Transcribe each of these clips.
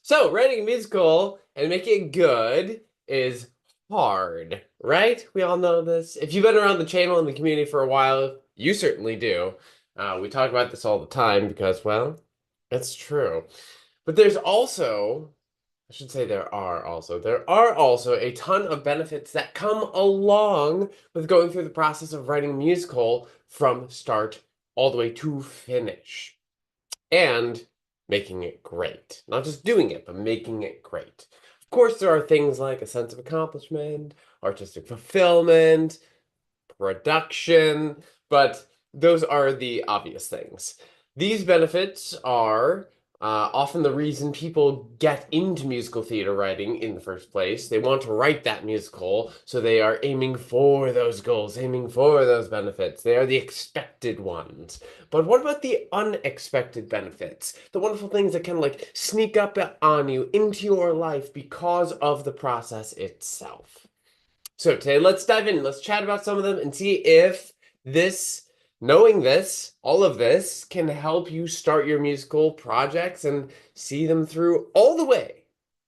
So, writing a musical and making it good is hard, right? We all know this. If you've been around the channel and the community for a while, you certainly do. We talk about this all the time because, well, it's true. But there's also, I should say there are also a ton of benefits that come along with going through the process of writing a musical from start all the way to finish and making it great. Not just doing it, but making it great. Of course, there are things like a sense of accomplishment, artistic fulfillment, production, but those are the obvious things. These benefits are often the reason people get into musical theater writing in the first place. They want to write that musical, so they are aiming for those goals, aiming for those benefits. They are the expected ones. But what about the unexpected benefits? The wonderful things that can like sneak up on you into your life because of the process itself. So today, let's dive in. Let's chat about some of them and see if knowing this, all of this, can help you start your musical projects and see them through all the way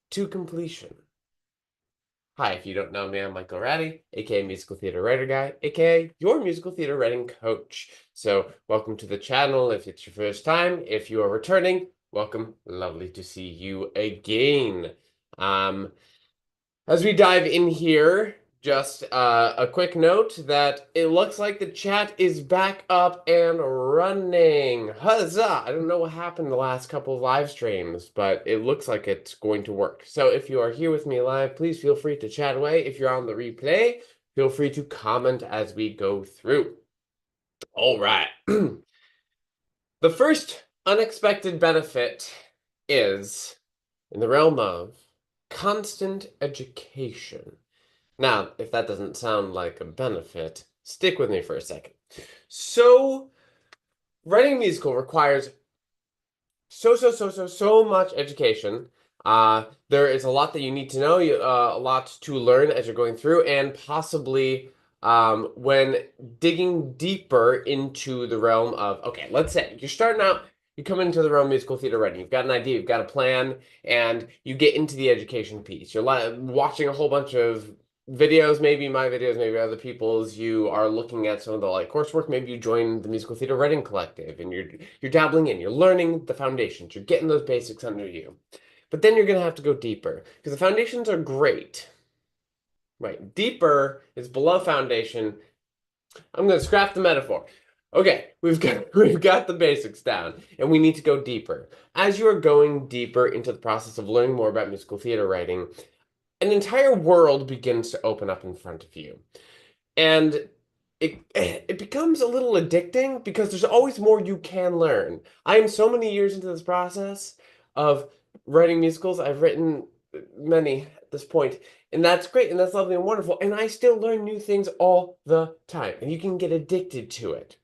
to completion. Hi, if you don't know me, I'm Michael Ratty, aka Musical Theater Writer Guy, aka your musical theater writing coach. So, welcome to the channel if it's your first time. If you are returning, welcome. Lovely to see you again. As we dive in here, just a quick note that it looks like the chat is back up and running. Huzzah! I don't know what happened the last couple of live streams, but it looks like it's going to work. So if you are here with me live, please feel free to chat away. If you're on the replay, feel free to comment as we go through. All right. The first unexpected benefit is in the realm of constant education. Now, if that doesn't sound like a benefit, stick with me for a second. So, writing a musical requires so much education. There is a lot that you need to know, a lot to learn as you're going through, and possibly when digging deeper into the realm of, okay, let's say you're starting out, you come into the realm of musical theater writing, you've got an idea, you've got a plan, and you get into the education piece. You're watching a whole bunch of videos, maybe my videos, maybe other people's. You are looking at some of the like coursework. Maybe you join the Musical Theater Writing Collective, and you're dabbling in. You're learning the foundations. You're getting those basics under you. But then you're gonna have to go deeper because the foundations are great, right? Deeper is below foundation. I'm gonna scrap the metaphor. Okay, we've got the basics down, and we need to go deeper. As you are going deeper into the process of learning more about musical theater writing, an entire world begins to open up in front of you. And it becomes a little addicting because there's always more you can learn. I am so many years into this process of writing musicals. I've written many at this point, and that's great and that's lovely and wonderful. And I still learn new things all the time, and you can get addicted to it.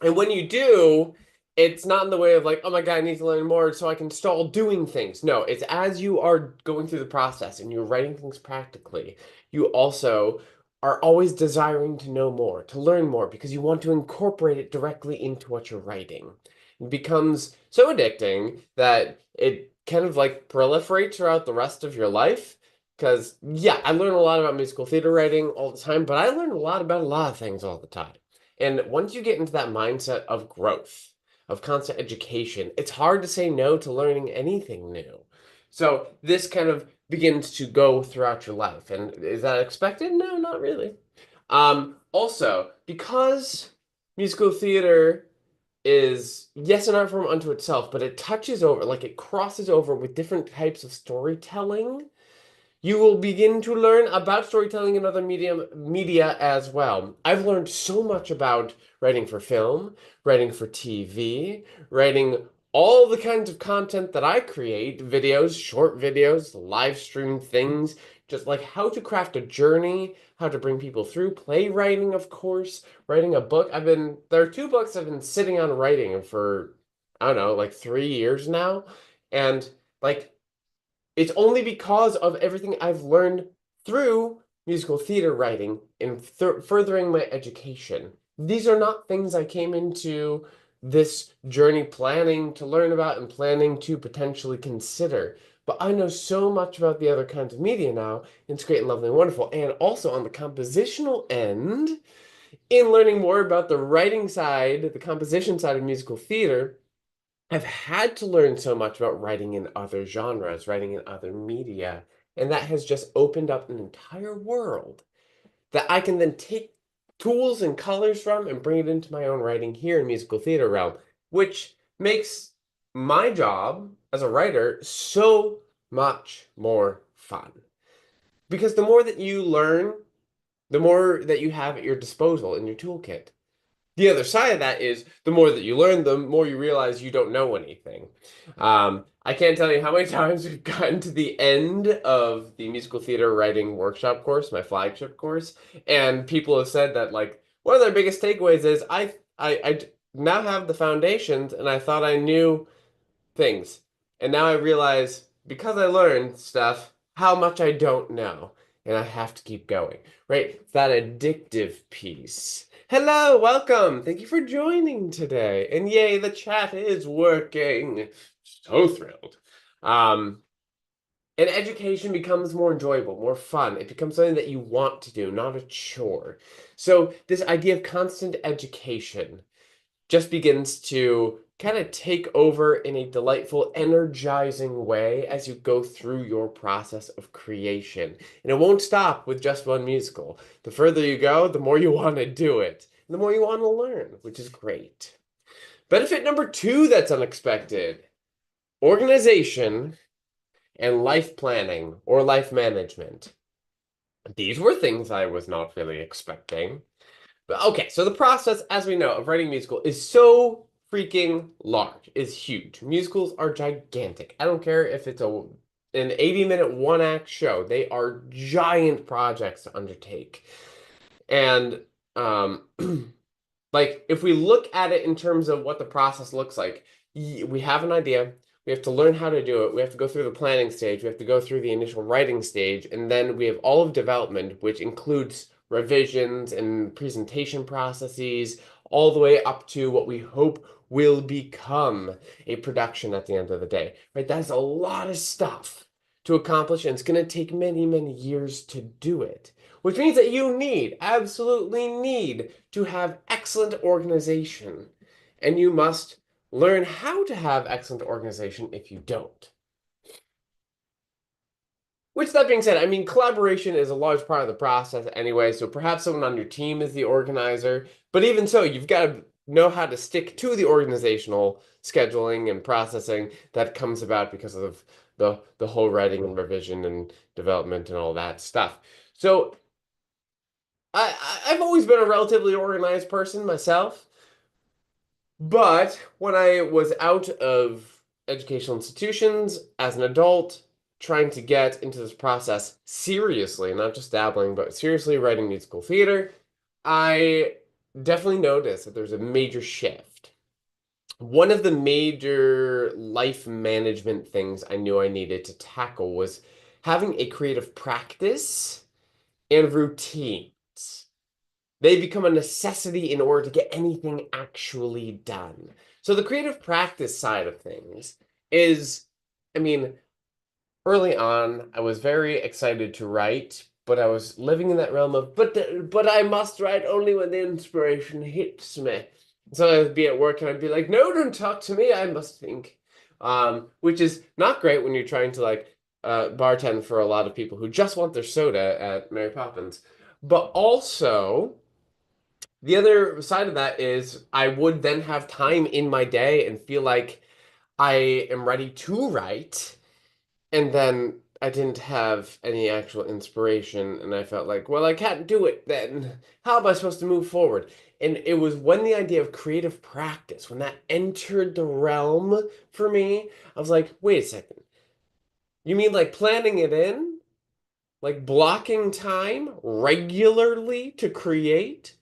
And when you do, it's not in the way of like, oh my God, I need to learn more so I can stall doing things. No, it's as you are going through the process and you're writing things practically, you also are always desiring to know more, to learn more, because you want to incorporate it directly into what you're writing. It becomes so addicting that it kind of like proliferates throughout the rest of your life. Because, yeah, I learn a lot about musical theater writing all the time, but I learn a lot about a lot of things all the time. And once you get into that mindset of growth, of constant education, it's hard to say no to learning anything new. So this kind of begins to go throughout your life. And is that expected? No, not really. Also, because musical theater is, yes, an art form unto itself, but it touches over, like it crosses over with different types of storytelling. You will begin to learn about storytelling in other media as well. I've learned so much about writing for film, writing for TV, writing all the kinds of content that I create, videos, short videos, live stream things, just like how to craft a journey, how to bring people through, playwriting, of course, writing a book. There are two books I've been sitting on writing for, I don't know, like 3 years now. And like it's only because of everything I've learned through musical theater writing and furthering my education. These are not things I came into this journey planning to learn about and planning to potentially consider. But I know so much about the other kinds of media now. It's great and lovely and wonderful. And also on the compositional end, in learning more about the writing side, the composition side of musical theater, I've had to learn so much about writing in other genres, writing in other media, and that has just opened up an entire world that I can then take tools and colors from and bring it into my own writing here in musical theater realm, which makes my job as a writer so much more fun. Because the more that you learn, the more that you have at your disposal in your toolkit. The other side of that is the more that you learn, the more you realize you don't know anything. I can't tell you how many times we've gotten to the end of the musical theater writing workshop course, my flagship course, and people have said that like one of their biggest takeaways is I now have the foundations, and I thought I knew things, and now I realize because I learned stuff how much I don't know, and I have to keep going. Right? It's that addictive piece. Hello, welcome. Thank you for joining today. And yay, the chat is working. So thrilled. Um, and education becomes more enjoyable, more fun. It becomes something that you want to do, not a chore. So this idea of constant education just begins to kind of take over in a delightful, energizing way as you go through your process of creation. And it won't stop with just one musical. The further you go, the more you want to do it, and the more you want to learn, which is great. Benefit number 2 that's unexpected: organization and life planning or life management. These were things I was not really expecting. But okay, so the process, as we know, of writing a musical is so freaking large, is huge. Musicals are gigantic. I don't care if it's an 80-minute one-act show. They are giant projects to undertake. And um like if we look at it in terms of what the process looks like, we have an idea. We have to learn how to do it. We have to go through the planning stage. We have to go through the initial writing stage. And then we have all of development, which includes revisions and presentation processes, all the way up to what we hope will become a production at the end of the day. Right? That's a lot of stuff to accomplish, and it's going to take many, many years to do it. Which means that you absolutely need to have excellent organization. And you must learn how to have excellent organization if you don't. Which, that being said, I mean, collaboration is a large part of the process anyway, so perhaps someone on your team is the organizer. But even so, you've got to know how to stick to the organizational scheduling and processing that comes about because of the whole writing and revision and development and all that stuff. So I've always been a relatively organized person myself, but when I was out of educational institutions as an adult, trying to get into this process seriously, not just dabbling, but seriously writing musical theater, I definitely noticed that there's a major shift. One of the major life management things I knew I needed to tackle was having a creative practice and routines. They become a necessity in order to get anything actually done. So the creative practice side of things is, I mean, early on, I was very excited to write, but I was living in that realm of, but I must write only when the inspiration hits me. So I'd be at work and I'd be like, no, don't talk to me, I must think. Which is not great when you're trying to like bartend for a lot of people who just want their soda at Mary Poppins. But also, the other side of that is I would then have time in my day and feel like I am ready to write. And then I didn't have any actual inspiration, and I felt like, well, I can't do it then. How am I supposed to move forward? And it was when the idea of creative practice, when that entered the realm for me, I was like, wait a second. You mean like planning it in? Like blocking time regularly to create?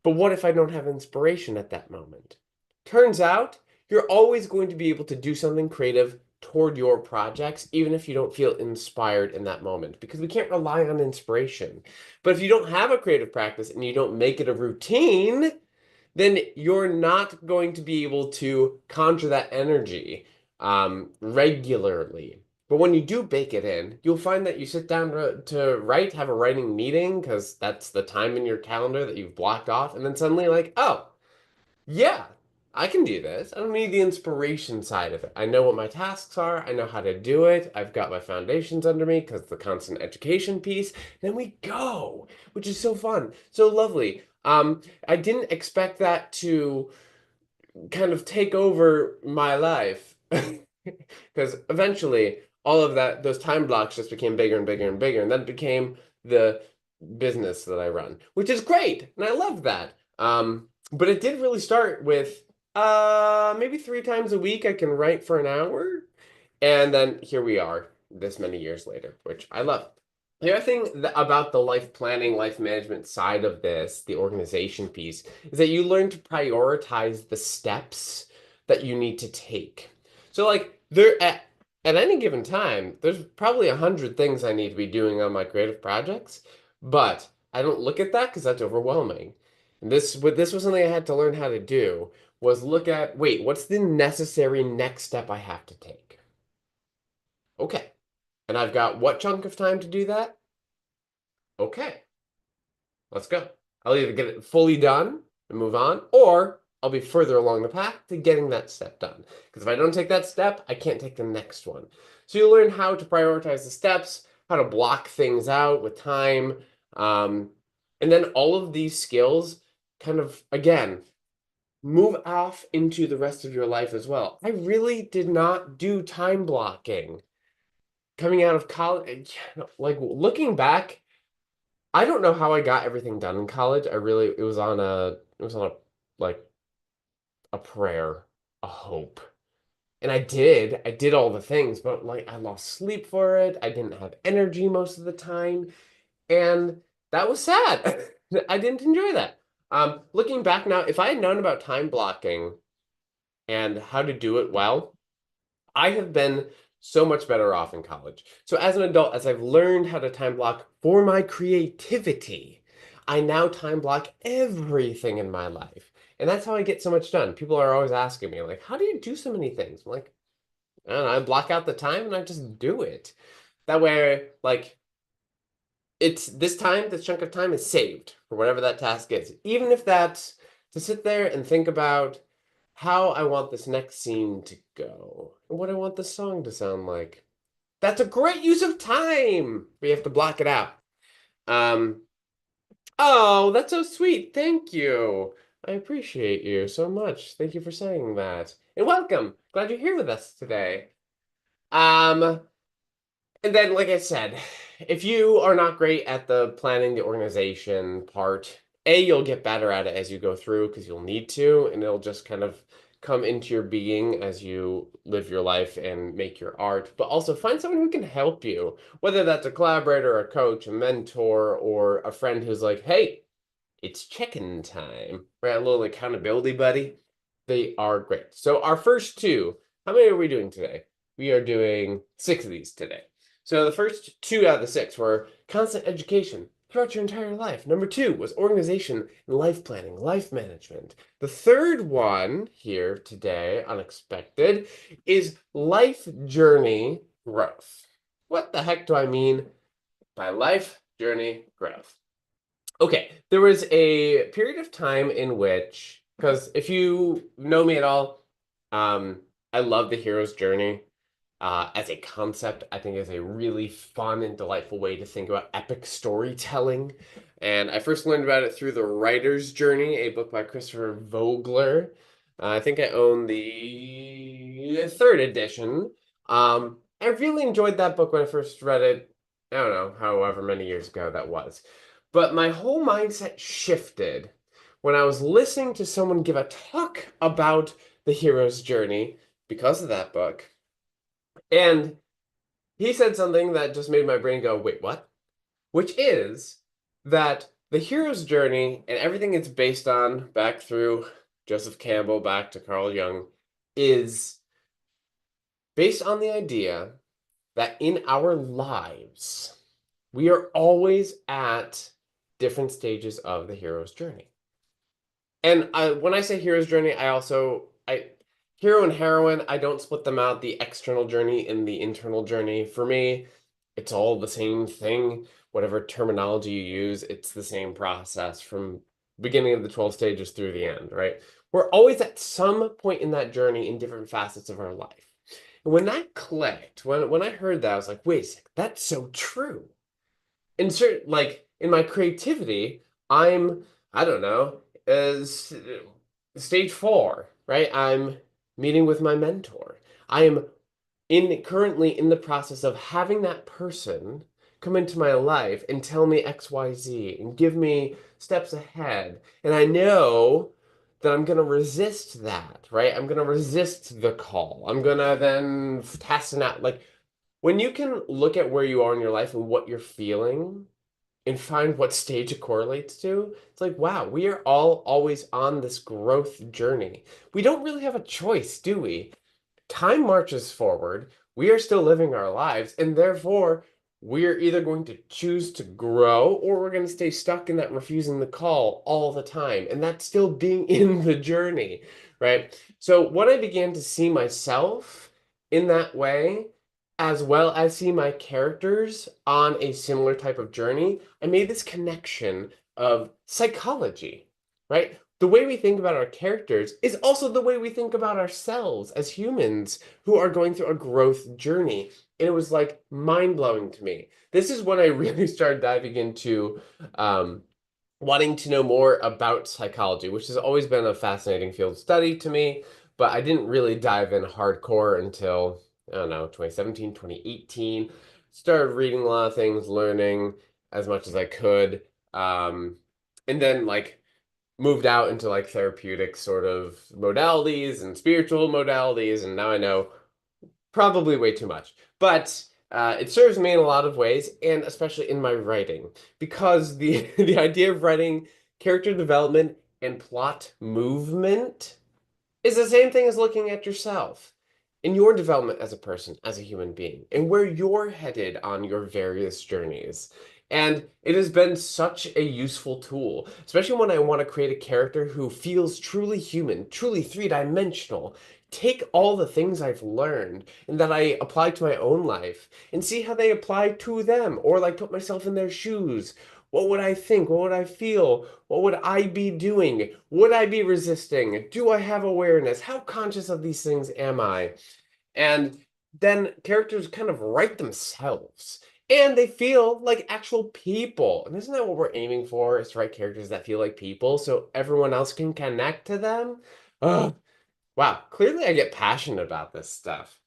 But what if I don't have inspiration at that moment? Turns out you're always going to be able to do something creative toward your projects, even if you don't feel inspired in that moment, because we can't rely on inspiration. But if you don't have a creative practice and you don't make it a routine, then you're not going to be able to conjure that energy regularly. But when you do bake it in, you'll find that you sit down to write, have a writing meeting, because that's the time in your calendar that you've blocked off, and then suddenly like, oh, yeah, I can do this. I don't need the inspiration side of it. I know what my tasks are. I know how to do it. I've got my foundations under me because the constant education piece. Then we go, which is so fun, so lovely. I didn't expect that to kind of take over my life because eventually all of that, those time blocks just became bigger and bigger and bigger, and then it became the business that I run, which is great, and I love that. But it did really start with maybe 3 times a week I can write for an hour, and then here we are this many years later, which I love. The other thing about the life planning, life management side of this, the organization piece, is that you learn to prioritize the steps that you need to take. So, like, at any given time, there's probably 100 things I need to be doing on my creative projects, but I don't look at that because that's overwhelming. And this was something I had to learn how to do, was look at, wait, what's the necessary next step I have to take? Okay. And I've got what chunk of time to do that? Okay, let's go. I'll either get it fully done and move on, or I'll be further along the path to getting that step done. Because if I don't take that step, I can't take the next one. So you learn how to prioritize the steps, how to block things out with time, and then all of these skills kind of, again, move off into the rest of your life as well. I really did not do time blocking coming out of college. Like looking back, I don't know how I got everything done in college. It was on a like a prayer, a hope. And I did all the things, but like I lost sleep for it. I didn't have energy most of the time, and that was sad. I didn't enjoy that. Looking back now, if I had known about time blocking and how to do it well, I have been so much better off in college. So as an adult, as I've learned how to time block for my creativity, I now time block everything in my life. And that's how I get so much done. People are always asking me, like, how do you do so many things? I'm like, I don't know, I block out the time and I just do it. That way, like, it's this time, this chunk of time is saved for whatever that task is. Even if that's to sit there and think about how I want this next scene to go and what I want the song to sound like. That's a great use of time. We have to block it out. Um, oh, that's so sweet. Thank you. I appreciate you so much. Thank you for saying that. And welcome. Glad you're here with us today. Um, and then, like I said, if you are not great at the planning, the organization part, you'll get better at it as you go through because you'll need to, and it'll just kind of come into your being as you live your life and make your art. But also find someone who can help you, whether that's a collaborator, a coach, a mentor, or a friend who's like, hey, it's check-in time, right? A little accountability buddy. They are great. So our first two, how many are we doing today? We are doing 6 of these today. So the first 2 out of the 6 were constant education throughout your entire life. Number 2 was organization and life planning, life management. The third one here today, unexpected, is life journey growth. What the heck do I mean by life journey growth? Okay, there was a period of time in which, because if you know me at all, I love the hero's journey. As a concept, I think is a really fun and delightful way to think about epic storytelling. And I first learned about it through The Writer's Journey, a book by Christopher Vogler. I think I own the third edition. I really enjoyed that book when I first read it. I don't know, however many years ago that was. But my whole mindset shifted when I was listening to someone give a talk about the hero's journey because of that book. And he said something that just made my brain go, wait, what? Which is that the hero's journey and everything it's based on, back through Joseph Campbell, back to Carl Jung, is based on the idea that in our lives, we are always at different stages of the hero's journey. And when I say hero's journey, I hero and heroine, I don't split them out, the external journey and the internal journey. For me, it's all the same thing. Whatever terminology you use, it's the same process from beginning of the 12 stages through the end, right? We're always at some point in that journey in different facets of our life. And when that clicked, when I heard that, I was like, wait a sec, that's so true. Insert like in my creativity, I'm I don't know, as stage 4, right? I'm meeting with my mentor. I am currently in the process of having that person come into my life and tell me XYZ and give me steps ahead. And I know that I'm gonna resist that, right? I'm gonna resist the call. I'm gonna then hasten out. Like when you can look at where you are in your life and what you're feeling and find what stage it correlates to, it's like, wow, we are all always on this growth journey. We don't really have a choice, do we? Time marches forward. We are still living our lives, and therefore, we're either going to choose to grow or we're going to stay stuck in that refusing the call all the time. And that's still being in the journey, right? So, when I began to see myself in that way, as well as see my characters on a similar type of journey, I made this connection of psychology, right? The way we think about our characters is also the way we think about ourselves as humans who are going through a growth journey. And it was like mind blowing to me. This is when I really started diving into um, wanting to know more about psychology, which has always been a fascinating field of study to me, but I didn't really dive in hardcore until, I don't know, 2017, 2018. Started reading a lot of things, learning as much as I could. Um, and then like moved out into like therapeutic sort of modalities and spiritual modalities, and now I know probably way too much. But it serves me in a lot of ways, and especially in my writing, because the the idea of writing character development and plot movement is the same thing as looking at yourself in your development as a person, as a human being, and where you're headed on your various journeys. And it has been such a useful tool, especially when I want to create a character who feels truly human, truly three-dimensional. Take all the things I've learned and that I apply to my own life and see how they apply to them, or like put myself in their shoes. What would I think? What would I feel? What would I be doing? Would I be resisting? Do I have awareness? How conscious of these things am I? And then characters kind of write themselves. And they feel like actual people. And isn't that what we're aiming for? Is to write characters that feel like people so everyone else can connect to them? Oh, wow. Clearly I get passionate about this stuff.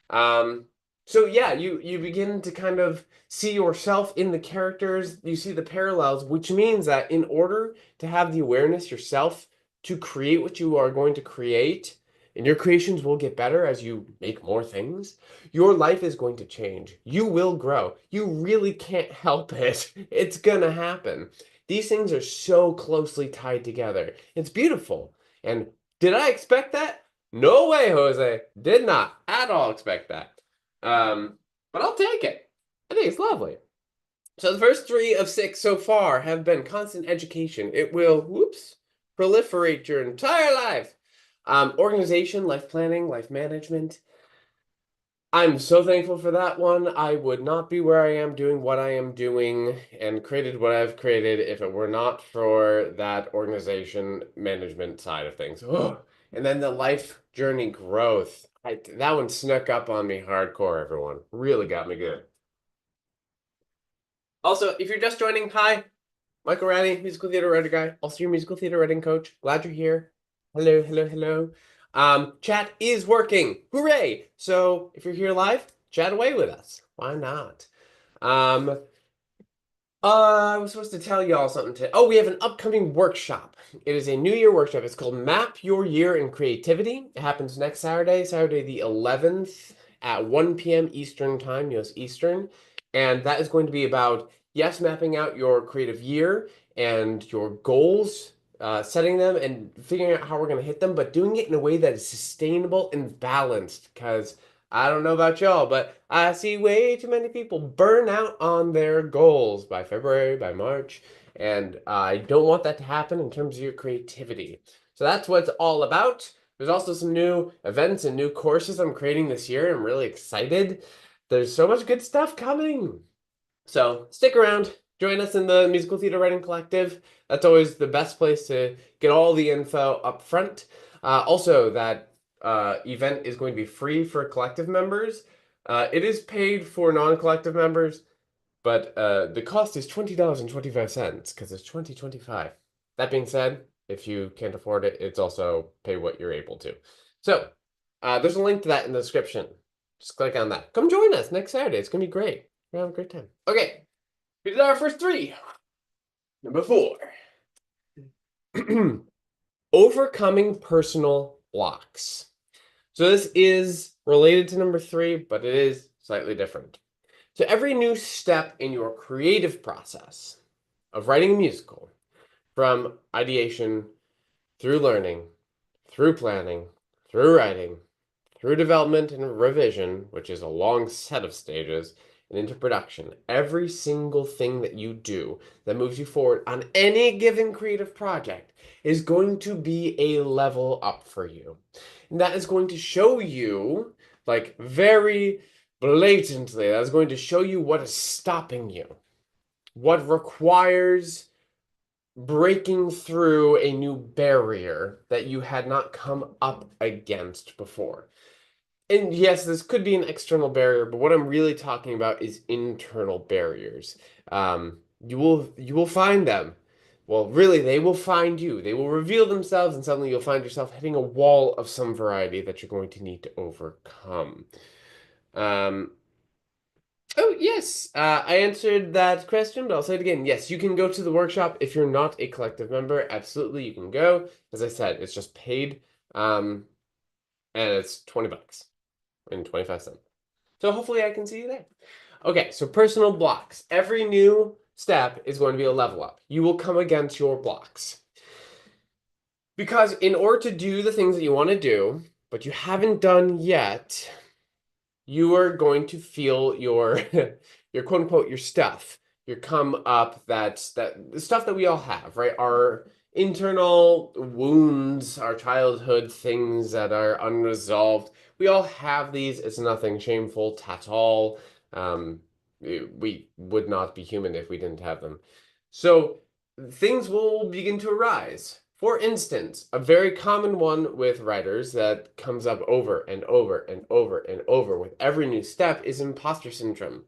Um, so yeah, you begin to kind of see yourself in the characters, you see the parallels, which means that in order to have the awareness yourself to create what you are going to create, and your creations will get better as you make more things, your life is going to change. You will grow. You really can't help it. It's gonna happen. These things are so closely tied together. It's beautiful. And did I expect that? No way, Jose. Did not at all expect that. But I'll take it. I think it's lovely. So the first 3 of 6 so far have been constant education. It will, whoops, proliferate your entire life. Organization, life planning, life management. I'm so thankful for that one. I would not be where I am doing what I am doing and created what I've created if it were not for that organization management side of things. Oh, and then the life journey growth. That one snuck up on me hardcore, everyone. Really got me good. Also, if you're just joining, hi, Michael Rani, musical theater writer guy, also your musical theater writing coach. Glad you're here. Hello, hello, hello. Chat is working. Hooray! So if you're here live, chat away with us. Why not? Um, I was supposed to tell y'all something today. Oh, we have an upcoming workshop. It is a New Year workshop. It's called Map Your Year in Creativity. It happens next Saturday, Saturday the 11th at 1 p.m. Eastern Time, US Eastern. And that is going to be about, yes, mapping out your creative year and your goals, setting them and figuring out how we're going to hit them, but doing it in a way that is sustainable and balanced. Because I don't know about y'all, but I see way too many people burn out on their goals by February, by March, and I don't want that to happen in terms of your creativity. So that's what it's all about. There's also some new events and new courses I'm creating this year. I'm really excited. There's so much good stuff coming. So stick around, join us in the Musical Theater Writing Collective. That's always the best place to get all the info up front. Also, that event is going to be free for collective members. It is paid for non-collective members, but the cost is $20.25 because it's 2025. That being said, if you can't afford it, it's also pay what you're able to. So there's a link to that in the description. Just click on that. Come join us next Saturday. It's going to be great. We're having a great time. Okay, we did our first three. Number 4. Overcoming personal blocks. So this is related to number 3, but it is slightly different. So every new step in your creative process of writing a musical, from ideation through learning, through planning, through writing, through development and revision, which is a long set of stages, and into production, every single thing that you do that moves you forward on any given creative project is going to be a level up for you. And that is going to show you, like very blatantly, that is going to show you what is stopping you, what requires breaking through a new barrier that you had not come up against before. And yes, this could be an external barrier, but what I'm really talking about is internal barriers. You will find them. Well, really, they will find you. They will reveal themselves, and suddenly you'll find yourself hitting a wall of some variety that you're going to need to overcome. Um, oh, yes, I answered that question, but I'll say it again. Yes, you can go to the workshop if you're not a collective member. Absolutely, you can go. As I said, it's just paid, and it's $20 and 25 cents. So hopefully I can see you there. Okay, so personal blocks. Every new step is going to be a level up. You will come against your blocks. Because in order to do the things that you want to do, but you haven't done yet, you are going to feel your your quote unquote your stuff. Your come up that the stuff that we all have, right? Our internal wounds, our childhood things that are unresolved. We all have these. It's nothing shameful at all. We would not be human if we didn't have them. So things will begin to arise. For instance, a very common one with writers that comes up over and over and over and over with every new step is imposter syndrome.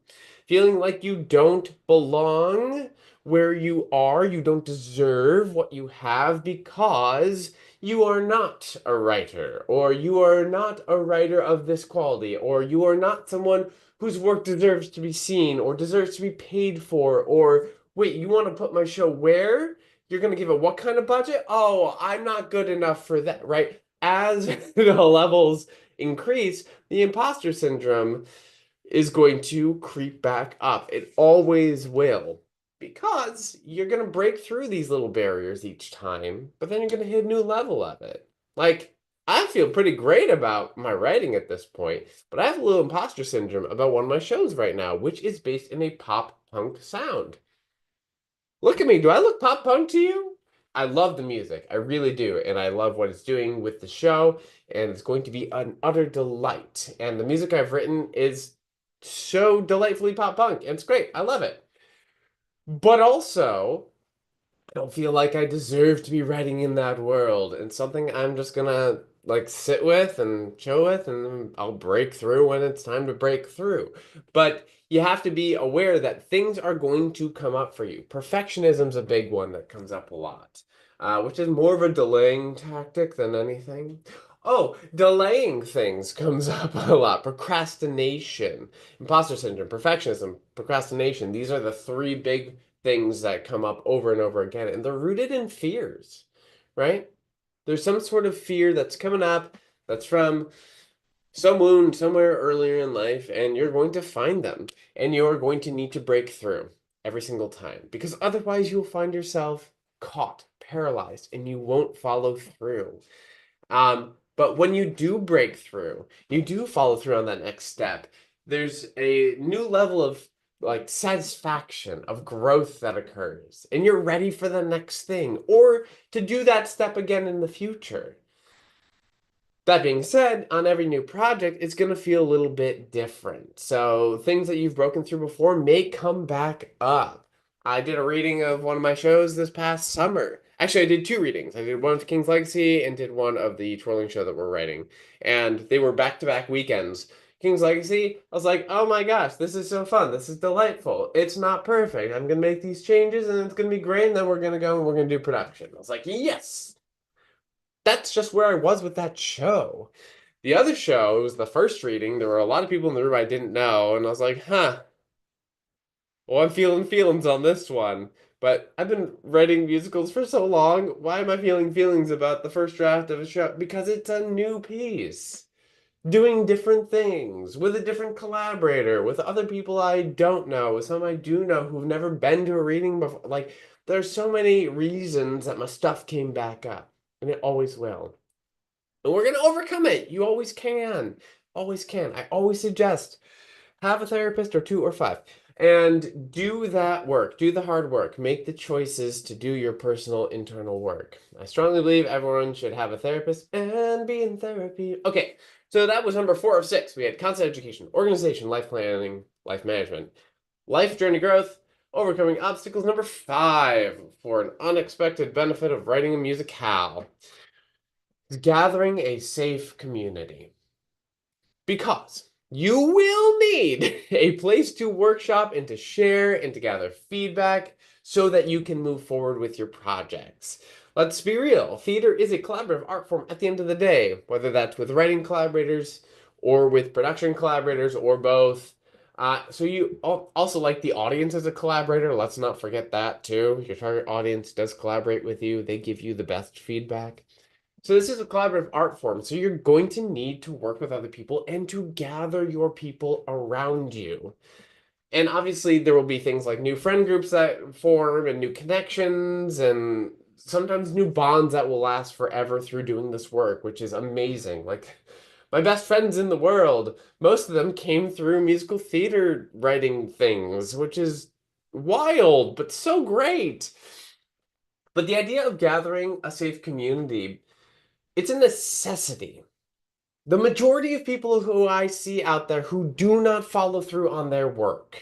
Feeling like you don't belong where you are, you don't deserve what you have because you are not a writer, or you are not a writer of this quality, or you are not someone whose work deserves to be seen, or deserves to be paid for, or wait, you want to put my show where? You're going to give it what kind of budget? Oh, I'm not good enough for that, right? As the levels increase, the imposter syndrome is going to creep back up. It always will. Because you're going to break through these little barriers each time, but then you're going to hit a new level of it. Like, I feel pretty great about my writing at this point, but I have a little imposter syndrome about one of my shows right now, which is based in a pop punk sound. Look at me. Do I look pop punk to you? I love the music. I really do. And I love what it's doing with the show. And it's going to be an utter delight. And the music I've written is so delightfully pop punk. And it's great. I love it. But also, I don't feel like I deserve to be writing in that world. And something I'm just gonna like sit with and chill with, and I'll break through when it's time to break through. But you have to be aware that things are going to come up for you. Perfectionism's a big one that comes up a lot, which is more of a delaying tactic than anything. Oh, delaying things comes up a lot. Procrastination, imposter syndrome, perfectionism, procrastination. These are the three big things that come up over and over again, and they're rooted in fears, right? There's some sort of fear that's coming up that's from some wound somewhere earlier in life, and you're going to find them, and you're going to need to break through every single time because otherwise you'll find yourself caught, paralyzed, and you won't follow through. But when you do break through, you do follow through on that next step, there's a new level of like satisfaction, of growth that occurs, and you're ready for the next thing or to do that step again in the future. That being said, on every new project, it's going to feel a little bit different. So things that you've broken through before may come back up. I did a reading of one of my shows this past summer. Actually, I did two readings. I did one of King's Legacy and did one of the twirling show that we're writing. And they were back-to-back weekends. King's Legacy, I was like, oh my gosh, this is so fun. This is delightful. It's not perfect. I'm going to make these changes and it's going to be great. And then we're going to go and we're going to do production. I was like, yes, that's just where I was with that show. The other show, it was the first reading. There were a lot of people in the room I didn't know, and I was like, huh, well, I'm feeling feelings on this one. But I've been writing musicals for so long. Why am I feeling feelings about the first draft of a show? Because it's a new piece. Doing different things with a different collaborator, with other people I don't know, with some I do know who've never been to a reading before. Like, there's so many reasons that my stuff came back up, and it always will. And we're going to overcome it. You always can. Always can. I always suggest have a therapist or two or five and do that work. Do the hard work. Make the choices to do your personal internal work. I strongly believe everyone should have a therapist and be in therapy. Okay, so that was number 4 of 6. We had concept education, organization, life planning, life management, life journey growth, overcoming obstacles. Number 5 for an unexpected benefit of writing a musicale. Gathering a safe community. Because you will need a place to workshop and to share and to gather feedback so that you can move forward with your projects. Let's be real, theater is a collaborative art form at the end of the day, whether that's with writing collaborators or with production collaborators or both. So you also like the audience as a collaborator. Let's not forget that too. Your target audience does collaborate with you. They give you the best feedback. So this is a collaborative art form. So you're going to need to work with other people and to gather your people around you. And obviously there will be things like new friend groups that form and new connections and sometimes new bonds that will last forever through doing this work, which is amazing. Like my best friends in the world, most of them came through musical theater writing things, which is wild, but so great. But the idea of gathering a safe community, it's a necessity. The majority of people who I see out there who do not follow through on their work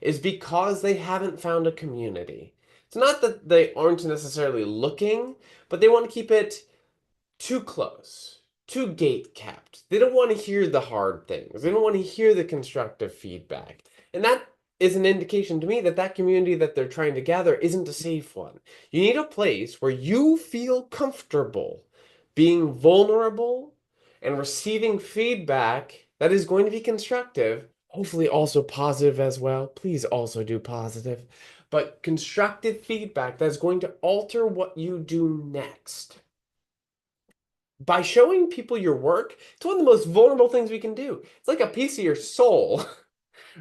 is because they haven't found a community. It's not that they aren't necessarily looking, but they want to keep it too close, too gate kept. They don't want to hear the hard things. They don't want to hear the constructive feedback. And that is an indication to me that that community that they're trying to gather isn't a safe one. You need a place where you feel comfortable being vulnerable and receiving feedback that is going to be constructive, hopefully also positive as well. Please also do positive, but constructive feedback that's going to alter what you do next. By showing people your work, it's one of the most vulnerable things we can do. It's like a piece of your soul.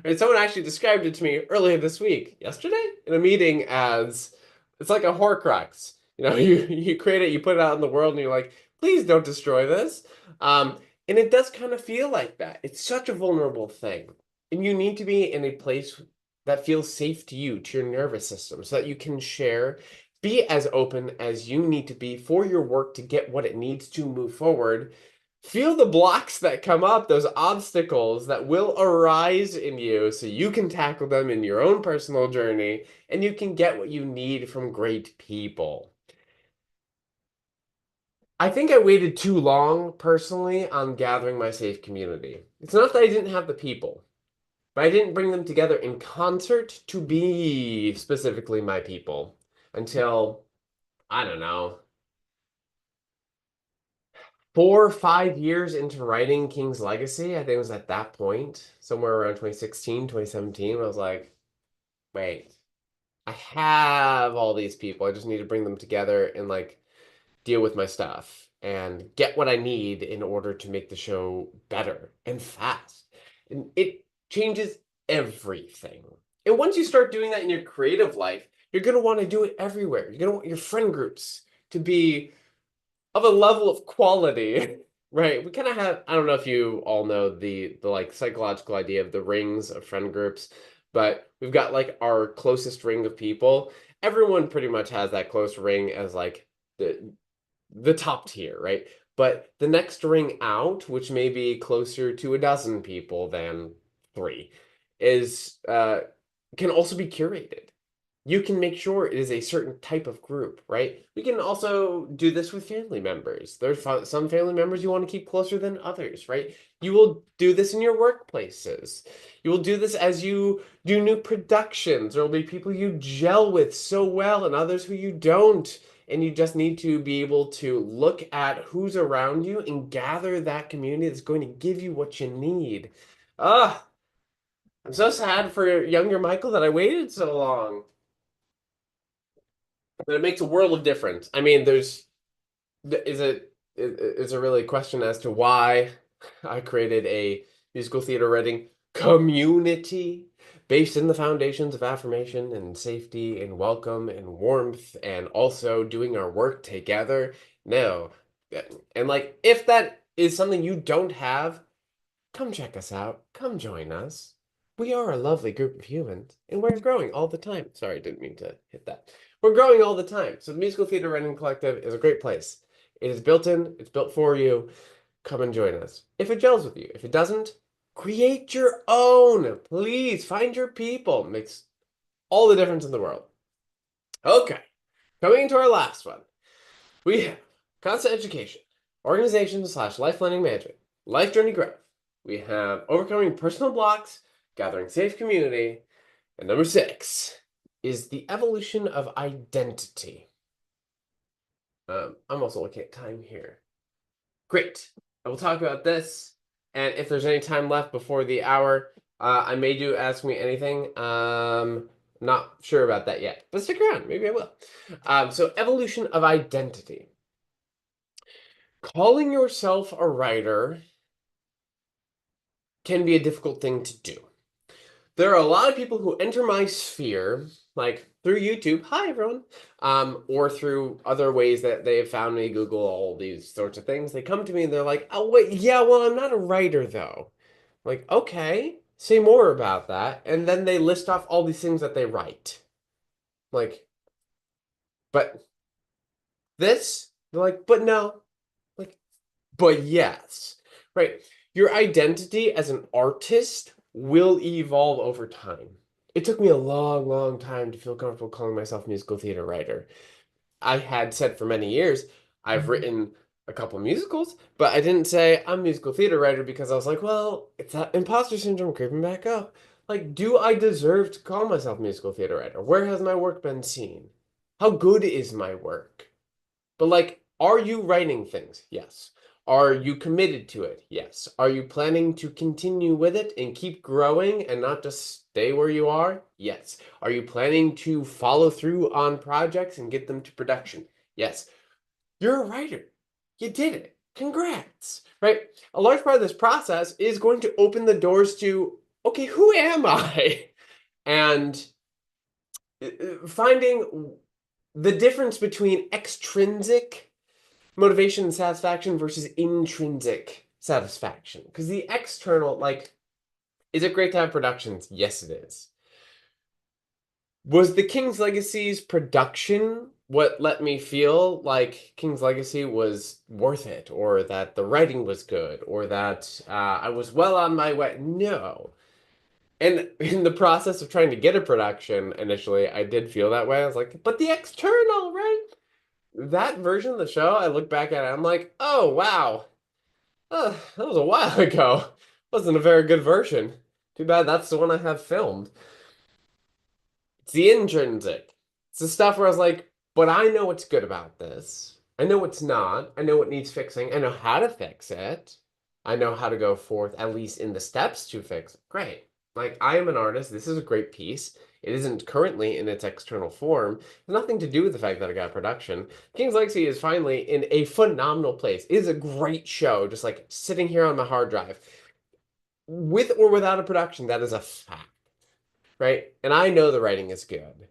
And someone actually described it to me earlier this week, yesterday, in a meeting as it's like a Horcrux. You know, you create it, you put it out in the world, and you're like, please don't destroy this. And it does kind of feel like that. It's such a vulnerable thing. And you need to be in a place that feels safe to you, to your nervous system, so that you can share, be as open as you need to be for your work to get what it needs to move forward. Feel the blocks that come up, those obstacles that will arise in you so you can tackle them in your own personal journey and you can get what you need from great people. I think I waited too long personally on gathering my safe community. It's not that I didn't have the people, but I didn't bring them together in concert to be specifically my people until, I don't know, 4 or 5 years into writing King's Legacy. I think it was at that point, somewhere around 2016, 2017, I was like, wait, I have all these people. I just need to bring them together and like deal with my stuff and get what I need in order to make the show better and fast. And it changes everything. And once you start doing that in your creative life, you're going to want to do it everywhere. You're going to want your friend groups to be of a level of quality Right. We kind of have, I don't know if you all know the like psychological idea of the rings of friend groups, but we've got like our closest ring of people. Everyone pretty much has that close ring as like the top tier, right? But the next ring out, which may be closer to a dozen people than three, is can also be curated. You can make sure it is a certain type of group, right? We can also do this with family members. There's some family members you want to keep closer than others, right? You will do this in your workplaces. You will do this as you do new productions. There will be people you gel with so well and others who you don't. And you just need to be able to look at who's around you and gather that community that's going to give you what you need. Ah, I'm so sad for younger Michael that I waited so long. But it makes a world of difference. I mean, is a really question as to why I created a musical theater writing community based in the foundations of affirmation and safety and welcome and warmth and also doing our work together. No. And like if that is something you don't have, come check us out. Come join us. We are a lovely group of humans, and we're growing all the time. Sorry, didn't mean to hit that. We're growing all the time. So the Musical Theater Writing Collective is a great place. It is built in, it's built for you. Come and join us. If it gels with you, if it doesn't, create your own. Please find your people. It makes all the difference in the world. Okay, coming into our last one. We have constant education, organization slash life learning management, life journey growth. We have overcoming personal blocks, gathering safe community, and number 6 is the evolution of identity. I'm also looking at time here. Great. I will talk about this, and if there's any time left before the hour, I may do Ask Me Anything. Not sure about that yet, but stick around. Maybe I will. So evolution of identity. Calling yourself a writer can be a difficult thing to do. There are a lot of people who enter my sphere, like through YouTube, hi everyone, or through other ways that they have found me, Google, all these sorts of things. They come to me and they're like, oh, wait, yeah, well, I'm not a writer though. I'm like, okay, say more about that. And then they list off all these things that they write. Like, but this, they're like, but no, like, but yes, right? Your identity as an artist will evolve over time. It took me a long, long time to feel comfortable calling myself a musical theater writer. I had said for many years, I've written a couple musicals, but I didn't say I'm a musical theater writer because I was like, well, it's that imposter syndrome creeping back up. Like, do I deserve to call myself a musical theater writer? Where has my work been seen? How good is my work? But like, are you writing things? Yes. Are you committed to it? Yes. Are you planning to continue with it and keep growing and not just stay where you are? Yes. Are you planning to follow through on projects and get them to production? Yes. You're a writer. You did it. Congrats. Right? A large part of this process is going to open the doors to, okay, who am I? And finding the difference between extrinsic motivation and satisfaction versus intrinsic satisfaction. Because the external, like, is it great to have productions? Yes, it is. Was the King's Legacy's production what let me feel like King's Legacy was worth it, or that the writing was good, or that I was well on my way? No. And in the process of trying to get a production initially, I did feel that way. I was like, but the external, right? That version of the show, I look back at it, I'm like, oh, wow. That was a while ago. Wasn't a very good version. Too bad that's the one I have filmed. It's the intrinsic. It's the stuff where I was like, but I know what's good about this. I know what's not. I know what needs fixing. I know how to fix it. I know how to go forth, at least in the steps to fix it. Great. Like, I am an artist. This is a great piece. It isn't currently in its external form. It has nothing to do with the fact that I got production. King's Legacy is finally in a phenomenal place. It is a great show, just like sitting here on my hard drive. With or without a production, that is a fact, right? And I know the writing is good,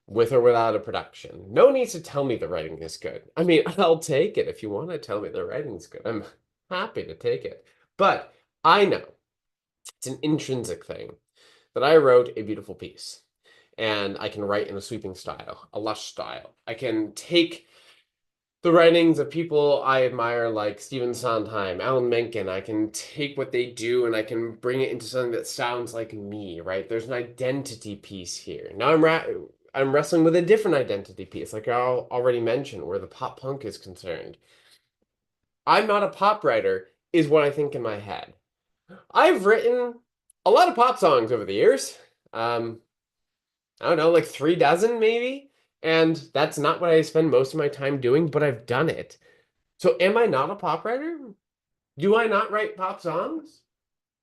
with or without a production. No one needs to tell me the writing is good. I mean, I'll take it if you want to tell me the writing is good. happy to take it. But I know it's an intrinsic thing that I wrote a beautiful piece and I can write in a sweeping style, a lush style. I can take the writings of people I admire like Stephen Sondheim, Alan Menken. I can take what they do and I can bring it into something that sounds like me, right? There's an identity piece here. Now I'm wrestling with a different identity piece, like I already mentioned, where the pop punk is concerned. I'm not a pop writer, is what I think in my head. I've written a lot of pop songs over the years. Um, I don't know, like 3 dozen maybe. And that's not what I spend most of my time doing, but I've done it. So am I not a pop writer? Do I not write pop songs?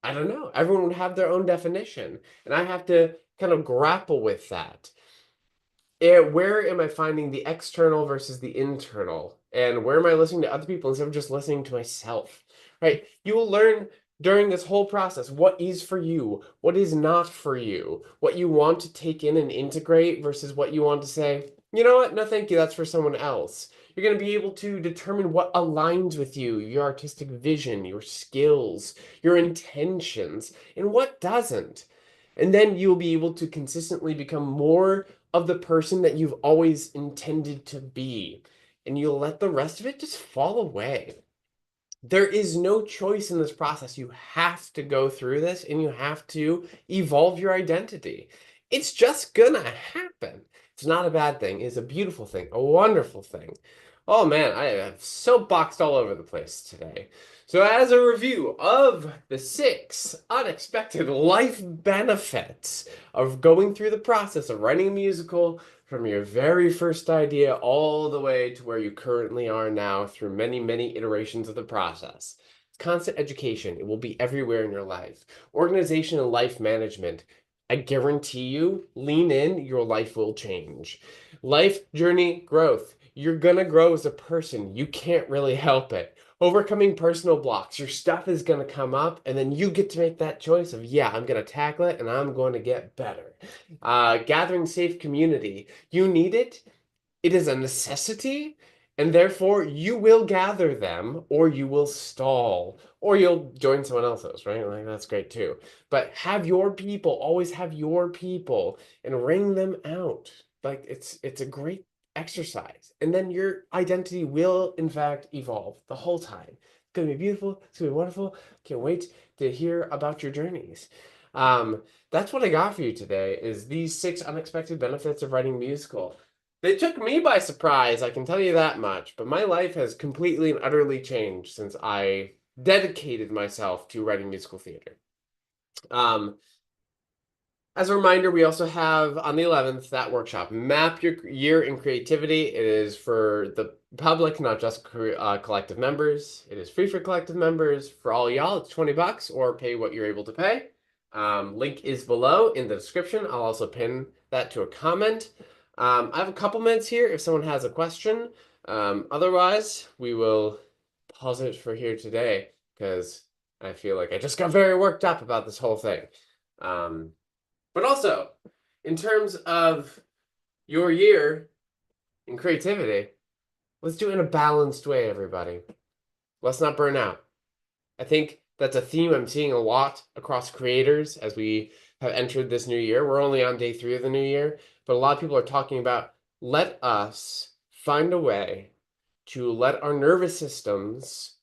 I don't know. Everyone would have their own definition, and I have to kind of grapple with that. Where am I finding the external versus the internal? And where am I listening to other people instead of just listening to myself? Right? You will learn during this whole process what is for you, what is not for you, what you want to take in and integrate versus what you want to say, you know what? No, thank you. That's for someone else. You're going to be able to determine what aligns with you, your artistic vision, your skills, your intentions, and what doesn't. And then you'll be able to consistently become more of the person that you've always intended to be. And you'll let the rest of it just fall away. There is no choice in this process. You have to go through this and you have to evolve your identity. It's just gonna happen. It's not a bad thing. It's a beautiful thing, a wonderful thing. Oh man, I have soapboxed all over the place today. So, as a review of the 6 unexpected life benefits of going through the process of writing a musical from your very first idea all the way to where you currently are now through many, many iterations of the process. It's constant education. It will be everywhere in your life. Organization and life management. I guarantee you, lean in, your life will change. Life journey growth. You're gonna grow as a person. You can't really help it. Overcoming personal blocks. Your stuff is gonna come up, and then you get to make that choice of, yeah, I'm gonna tackle it and I'm going to get better. Gathering safe community. You need it. It is a necessity, and therefore you will gather them, or you will stall, or you'll join someone else's, right? Like that's great too. But have your people, always have your people, and ring them out. Like it's a great exercise, and then your identity will in fact evolve the whole time. It's gonna be beautiful. It's gonna be wonderful. Can't wait to hear about your journeys. That's what I got for you today. Is these 6 unexpected benefits of writing a musical. They took me by surprise, I can tell you that much, but my life has completely and utterly changed since I dedicated myself to writing musical theater. Um, as a reminder, we also have on the 11th that workshop, Map Your Year in Creativity. It is for the public, not just collective members. It is free for collective members. For all y'all, it's $20 or pay what you're able to pay. Link is below in the description. I'll also pin that to a comment. I have a couple minutes here if someone has a question. Otherwise, we will pause it for here today because I feel like I just got very worked up about this whole thing. But also, in terms of your year in creativity, let's do it in a balanced way, everybody. Let's not burn out. I think that's a theme I'm seeing a lot across creators as we have entered this new year. We're only on day 3 of the new year, but a lot of people are talking about let us find a way to let our nervous systems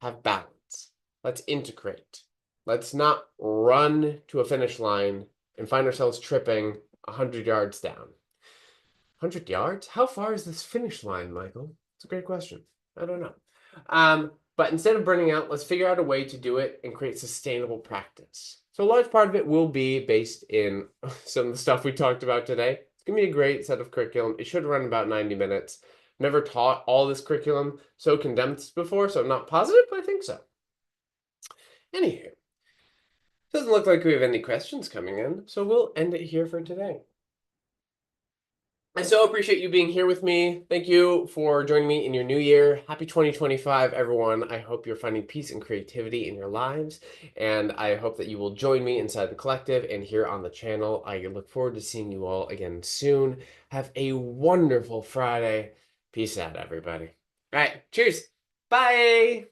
have balance. Let's integrate. Let's not run to a finish line and find ourselves tripping 100 yards down. 100 yards? How far is this finish line, Michael? It's a great question. I don't know. But instead of burning out, let's figure out a way to do it and create sustainable practice. So a large part of it will be based in some of the stuff we talked about today. It's going to be a great set of curriculum. It should run about 90 minutes. Never taught all this curriculum so condensed before, so I'm not positive, but I think so. Anywho, doesn't look like we have any questions coming in, so we'll end it here for today. I so appreciate you being here with me. Thank you for joining me in your new year. Happy 2025, everyone. I hope you're finding peace and creativity in your lives, and I hope that you will join me inside the collective and here on the channel. I look forward to seeing you all again soon. Have a wonderful Friday. Peace out, everybody. All right, cheers. Bye.